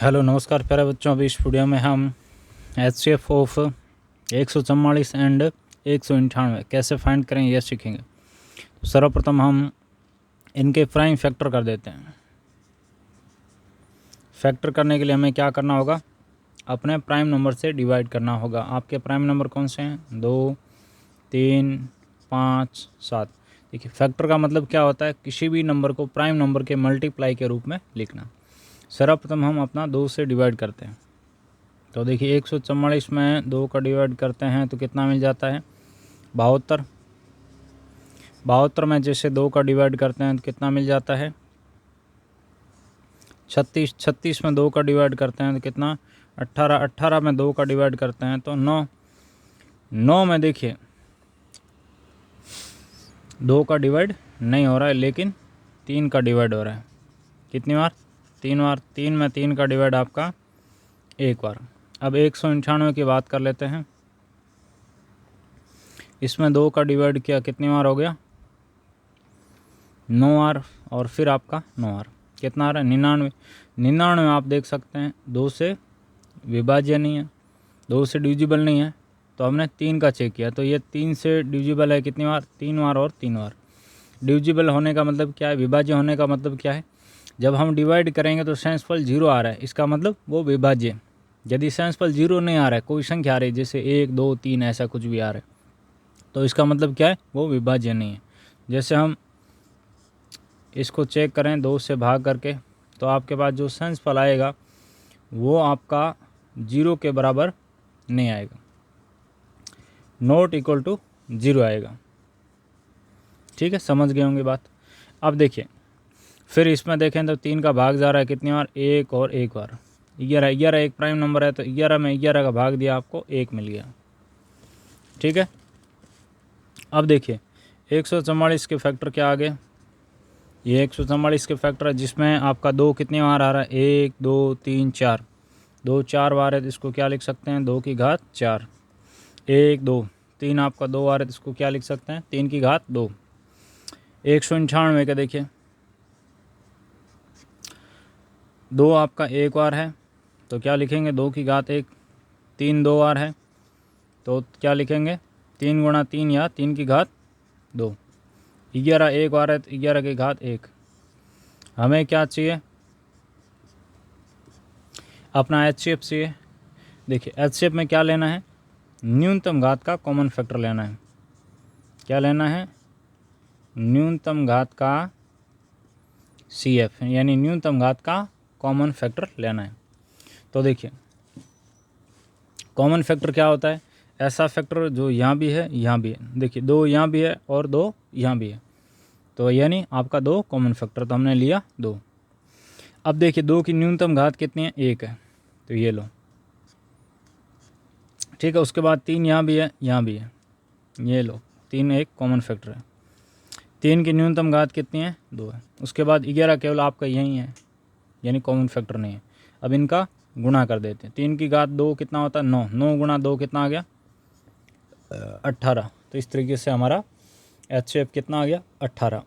Hello नमस्कार प्यारे बच्चों। अभी इस वीडियो में हम HCF ऑफ 144 एंड 198 कैसे फाइंड करें यह सीखेंगे। तो सर्वप्रथम हम इनके प्राइम फैक्टर कर देते हैं। फैक्टर करने के लिए हमें क्या करना होगा, अपने प्राइम नंबर से डिवाइड करना होगा। आपके प्राइम नंबर कौन से हैं? 2, 3, 5, 7। देखिए फैक्टर का मतलब क्या होता है, किसी भी नंबर को प्राइम नंबर के मल्टीप्लाई के रूप में लिखना। सर्वप्रथम हम अपना 2 से डिवाइड करते हैं। तो देखिए 144 में 2 का डिवाइड करते हैं तो कितना मिल जाता है? 72। 72 में जैसे 2 का डिवाइड करते हैं तो कितना मिल जाता है? 36। 36 में 2 का डिवाइड करते हैं तो कितना? 18। 18 में 2 का डिवाइड करते हैं तो 9। 9 में देखिए 2 का डिवाइड नहीं हो रहा है, लेकिन 3 का डिवाइड हो रहा है। कितनी बार? 3 बार। 3 में 3 का डिवाइड आपका 1 बार। अब 198 की बात कर लेते हैं। इसमें 2 का डिवाइड किया, कितनी बार हो गया? 9 बार। और फिर आपका 9 बार। कितना आ रहा है? 99। 99 आप देख सकते हैं 2 से विभाज्य नहीं है, 2 से डिविजिबल नहीं है। तो हमने 3 का चेक किया तो ये 3 से डिविजिबल है। कितनी बार? 3 बार और 3 बार। डिविजिबल होने का मतलब क्या है? विभाज्य होने का मतलब क्या है? जब हम डिवाइड करेंगे तो सेंसफल 0 आ रहा है, इसका मतलब वो विभाज्य। यदि सेंसफल 0 नहीं आ रहा है, कोई संख्या आ रही है जैसे 1, 2, 3 ऐसा कुछ भी आ रहा है, तो इसका मतलब क्या है? वो विभाज्य नहीं है। जैसे हम इसको चेक करें 2 से भाग करके, तो आपके पास जो सेंसफल आएगा वो आपका 0 के बराबर नहीं आएगा, नॉट इक्वल टू 0 आएगा। ठीक है, समझ गए होंगे बात। अब देखिए फिर इसमें देखें तो 3 का भाग जा रहा है कितनी बार? 1 और 1 बार। 11। 11 एक प्राइम नंबर है तो 11 में 11 का भाग दिया, आपको 1 मिल गया। ठीक है, अब देखिए 144 के फैक्टर क्या आ गए? ये 144 के फैक्टर है जिसमें आपका 2 कितनी बार आ रहा है? 1, 2, 3, 4। 2 4 बार है तो इसको क्या लिख सकते हैं? 2 की घात 4। 1, 2, 3 आपका 2 बार है तो इसको क्या लिख सकते हैं? 3 की घात 2। 198 का देखिए 2 आपका 1 बार है तो क्या लिखेंगे? 2 की घात 1। 3 2 बार है तो क्या लिखेंगे? 3 गुणा 3 या 3 की घात 2। 11 1 बार है तो 11 की घात 1। हमें क्या चाहिए? अपना HCF चाहिए। देखिए HCF में क्या लेना है? न्यूनतम घात का कॉमन फैक्टर लेना है। क्या लेना है? न्यूनतम घात का CF यानी न्यूनतम घात का कॉमन फैक्टर लेना है। तो देखिए कॉमन फैक्टर क्या होता है? ऐसा फैक्टर जो यहाँ भी है यहाँ भी है। देखिए 2 यहाँ भी है और 2 यहाँ भी है, तो यानी आपका 2 कॉमन फैक्टर, तो हमने लिया 2। अब देखिए 2 की न्यूनतम घात कितनी है? 1 है, तो ये लो। ठीक है, उसके बाद 3 यहाँ भी है यहाँ भी है, ये लो। 3 एक कॉमन फैक्टर है। 3 की न्यूनतम घात कितनी है? 2 है। उसके बाद 11 केवल आपका यही है, यानी कॉमन फैक्टर नहीं है। अब इनका गुणा कर देते हैं। 3 की घात 2 कितना होता है? 9। 9 गुणा 2 कितना आ गया? 18। तो इस तरीके से हमारा HCF कितना आ गया? 18।